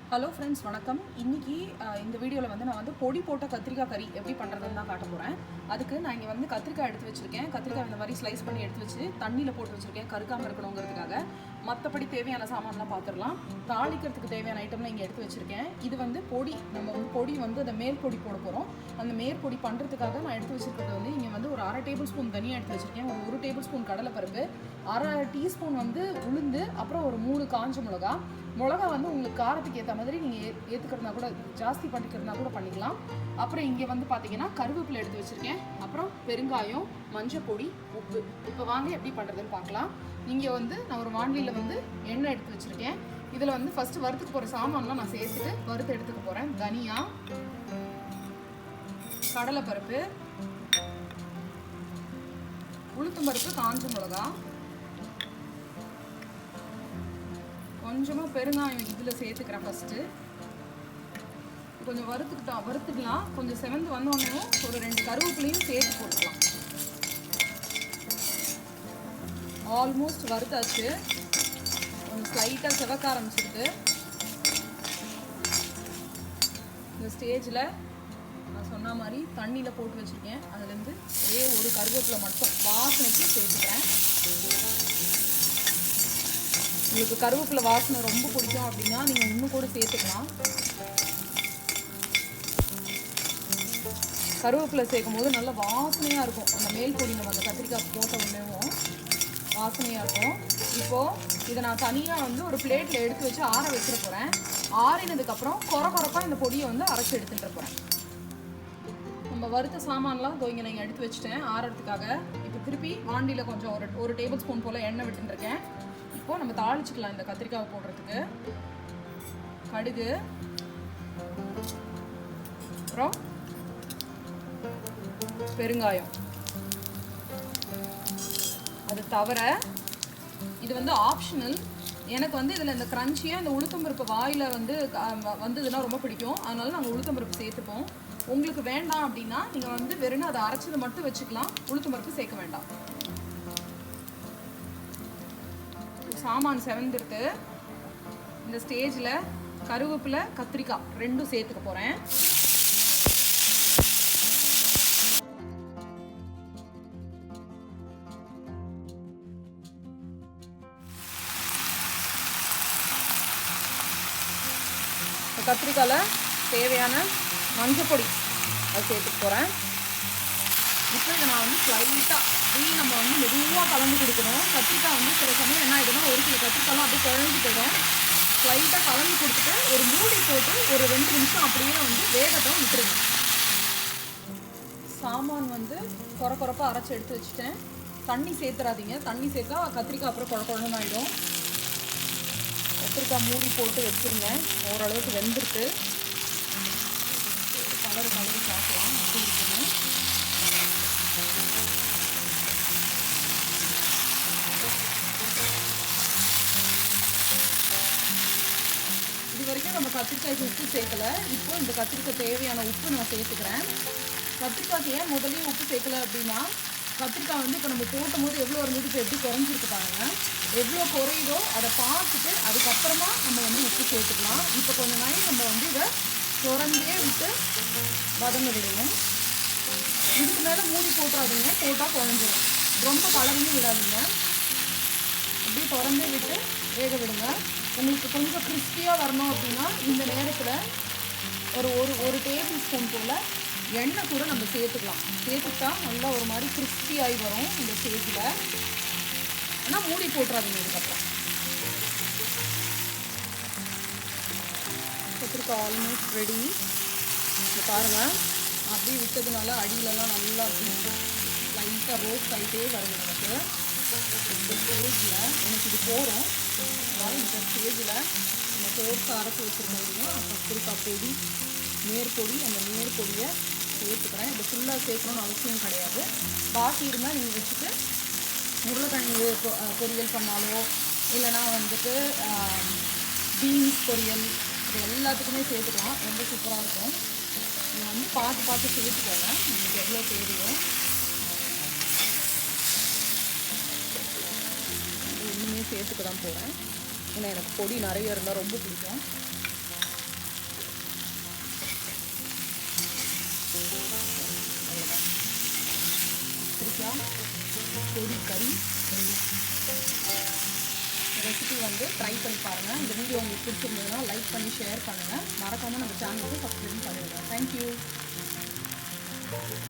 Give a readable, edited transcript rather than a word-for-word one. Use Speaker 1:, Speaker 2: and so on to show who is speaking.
Speaker 1: Hello friends, வணக்கம். இன்றைக்கி இந்த வீடியோவில் வந்து நான் பொடி போட்ட கத்திரிக்காய் கறி எப்படி பண்ணுறதுன்னு தான் காட்ட போகிறேன். அதுக்கு நான் இங்கே கத்திரிக்காய் எடுத்து வச்சுருக்கேன். கத்திரிக்காய் இந்த மாதிரி ஸ்லைஸ் பண்ணி எடுத்து வச்சு தண்ணியில் போட்டு வச்சுருக்கேன், கருக்காமல் இருக்கணுங்கிறதுக்காக. மற்றபடி தேவையான சாமான்லாம் பார்த்துடலாம். தாளிக்கிறதுக்கு தேவையான ஐட்டம்லாம் இங்கே எடுத்து வச்சுருக்கேன். இது பொடி, நம்ம பொடி அந்த மேல் பொடி போட போகிறோம். அந்த மேல் பொடி பண்ணுறதுக்காக நான் எடுத்து வச்சுருக்கிறது இங்கே ஒரு 1/2 டேபிள் ஸ்பூன் தனியாக எடுத்து வச்சுருக்கேன். ஒரு 1 டேபிள் ஸ்பூன் கடலைப்பருப்பு, 1/2 டீஸ்பூன் உளுந்து, அப்புறம் ஒரு 3 காஞ்ச மிளகா. உங்களுக்கு காரத்துக்கு ஏற்ற மாதிரி நீங்கள் ஏற்றுக்கிறதுனா கூட, ஜாஸ்தி பண்ணிக்கிறதுனா கூட பண்ணிக்கலாம். அப்புறம் இங்கே பார்த்தீங்கன்னா கருவேப்பிலை எடுத்து வச்சுருக்கேன். அப்புறம் பெருங்காயம், மஞ்சள் பொடி, உப்பு. இப்போ வாங்க எப்படி பண்ணுறதுன்னு பார்க்கலாம். இங்கே நான் ஒரு வாண்டியில் எண்ணெய் எடுத்து வச்சுருக்கேன். இதில் ஃபஸ்ட்டு வறுத்துக்கு போகிற சாமான்லாம் நான் சேர்த்துட்டு வறுத்து எடுத்துக்க போகிறேன். தனியா, கடலைப்பருப்பு, உளுத்தம்பருப்பு, காஞ்ச மிளகா, கொஞ்சமாக பெருங்காயம் இதில் சேர்த்துக்கிறேன். ஃபஸ்ட்டு கொஞ்சம் வறுத்துக்கலாம். கொஞ்சம் செவந்து வந்தோடனே ஒரு 2 கருவேப்பிலையும் சேர்த்து போட்டுக்கலாம். ஆல்மோஸ்ட் வறுத்தாச்சு. கொஞ்சம் ஸ்லைட்டாக செவக்க ஆரம்பிச்சிருக்கு. இந்த ஸ்டேஜில் நான் சொன்ன மாதிரி தண்ணியில் போட்டு வச்சுருக்கேன். அதுலேருந்து ஒரே ஒரு கருவேப்பிலை மட்டும் வாசனைக்கு சேர்த்துக்கிறேன். உங்களுக்கு கருவேப்பிலை வாசனை ரொம்ப பிடிக்கும் அப்படின்னா நீங்கள் இன்னும் கூட சேர்த்துக்கலாம். கருவேப்பிலை சேர்க்கும் போது நல்லா வாசனையாக இருக்கும். அந்த மேல் பொடி நம்ம அந்த கத்திரிக்காய் போட்ட உடனேவும் வாசனையாக இருக்கும். இப்போது இதை நான் தனியாக ஒரு பிளேட்டில் எடுத்து வச்சு ஆற வச்சுட போகிறேன். ஆறினதுக்கப்புறம் கொரப்பாக இந்த பொடியை அரைச்சி எடுத்துகிட்டு போகிறேன். நம்ம வறுத்த சாமான்லாம் இங்கே நான் எடுத்து வச்சுட்டேன் ஆறதுக்காக. இப்போ திருப்பி வாண்டியில் கொஞ்சம் ஒரு டேபிள் ஸ்பூன் போல் எண்ணெய் விட்டுருக்கேன். இப்போது நம்ம தாளிச்சுக்கலாம். இந்த கத்திரிக்காய் போடுறதுக்கு கடுகு, அப்புறம் பெருங்காயம். அது தவிர இது ஆப்ஷனல். எனக்கு இதில் இந்த க்ரன்ச்சியாக இந்த உளுத்தம்பருப்பு வாயில் வந்ததுன்னா ரொம்ப பிடிக்கும். அதனால நாங்கள் உளுத்தம்பருப்பு சேர்த்துப்போம். உங்களுக்கு வேண்டாம் அப்படின்னா நீங்கள் வெறும் அதை அரைச்சது மட்டும் வச்சுக்கலாம். உளுத்தம்பருப்பு சேர்க்க வேண்டாம். சாமான் செவந்துருக்கு. இந்த ஸ்டேஜில் கருவேப்பிலை, கத்திரிக்காய் ரெண்டும் சேர்த்துக்க போகிறேன். கத்திரிக்காயில் தேவையான மஞ்சள் பொடி அதை சேர்த்துக்க போகிறேன். இப்போ இதை நான் ஸ்லைட்டாக நம்ம மெதுவாக கலந்து கொடுக்கணும். கத்திரிக்காய் சில சமயம் என்ன ஆகிடும்னா ஒரு சில கத்திரிக்காய்லாம் அப்படியே குழஞ்சி போயிடும். ஸ்லைட்டாக கலந்து கொடுத்துட்டு ஒரு மூடி போட்டு ஒரு 2 நிமிஷம் அப்படியே வேகத்தை விட்டுருங்க. சாமான் கொரப்பாக அரைச்சி எடுத்து வச்சுட்டேன். தண்ணி சேர்த்துறாதீங்க. தண்ணி சேர்த்தா கத்திரிக்காய் அப்புறம் குழன்னு ஆகிடும். கத்திரிக்காய் மூடி போட்டு வச்சுருங்க. ஓரளவுக்கு வெந்துருக்கு. கலரு பார்க்கலாம் அப்படி இருக்குன்னு. இது வரைக்கும் நம்ம கத்திரிக்காய்க்கு உப்பு சேர்க்கலை. இப்போ இந்த கத்திரிக்காய் தேவையான உப்பு நான் சேர்த்துக்கிறேன். கத்திரிக்காய்க்கு ஏன் முதலே உப்பு சேர்க்கலை அப்படின்னா, கத்திரிக்காய் இப்போ நம்ம போட்டும் போது எவ்வளோ இருந்தது, இப்போ எப்படி குறைஞ்சிருக்கு பாருங்கள். எவ்வளோ குறையுதோ அதை பார்த்துட்டு அதுக்கப்புறமா நம்ம உப்பு சேர்த்துக்கலாம். இப்போ கொஞ்சம் நாள் நம்ம இதை குறைஞ்சே விட்டு வதங்க விடுவோம். இதுக்கு மேலே மூடி போட்டுறாதீங்க, போட்டால் குழஞ்சிடும். ரொம்ப கலரையும் விடாதீங்க, அப்படியே திறந்தே விட்டு வேக விடுங்க. உங்களுக்கு கொஞ்சம் கிறிஸ்பியாக வரணும் அப்படின்னா இந்த நேரத்தில் ஒரு டேபிள் ஸ்பூன் போல் எண்ணெய் கூட நம்ம சேர்த்துக்கலாம். சேர்த்துட்டா நல்லா ஒரு மாதிரி கிறிஸ்பியாகி வரும் இந்த ஸ்டேஜில். ஆனால் மூடி போட்டுறாதீங்க. இதுக்கப்புறம் கத்திரிக்காய் ஆல்மோஸ்ட் ரெடி. இது பாருங்கள், அப்படியே விட்டதுனால அடியிலலாம் நல்லா அப்படி லைட்டாக ரோஸ்ட் ஆகிட்டே வருது நமக்கு. இந்த ஸ்டேஜில் எனக்கு இது போகிறோம். அதாவது இந்த ஸ்டேஜில் நம்ம கோர்ஸ் அரைச்சி வச்சுருக்கோம் கத்திரிக்காய் பொடி, மேற்பொடி. அந்த மேற்பொடியை சேர்த்துக்கிறேன். இது ஃபுல்லாக சேர்க்கணும்னு அவசியம் கிடையாது. பாக்கி இருந்தால் நீங்கள் வச்சுட்டு உருளைக்கிழங்கு பொரியல் பண்ணாலோ, இல்லைனா பீன்ஸ் பொரியல், இது எல்லாத்துக்குமே சேர்த்துக்கலாம். ரொம்ப சூப்பராக இருக்கும். நீங்கள் பார்த்து சேர்த்துக்கோங்க உங்களுக்கு எவ்வளோ தேவையோ. ஒன்றுமே சேர்த்துக்க தான் போகிறேன். ஏன்னா எனக்கு பொடி நிறைய இருந்தால் ரொம்ப பிடிக்கும். கறி ரெசிபி வந்து ட்ரை பண்ணி பாருங்கள். இந்த வீடியோ உங்களுக்கு பிடிச்சிருந்ததுன்னா லைக் பண்ணி ஷேர் பண்ணுங்கள். மறக்காமல் நம்ம சேனலுக்கு சப்ஸ்கிரைப் பண்ணிடுங்க. தேங்க்யூ.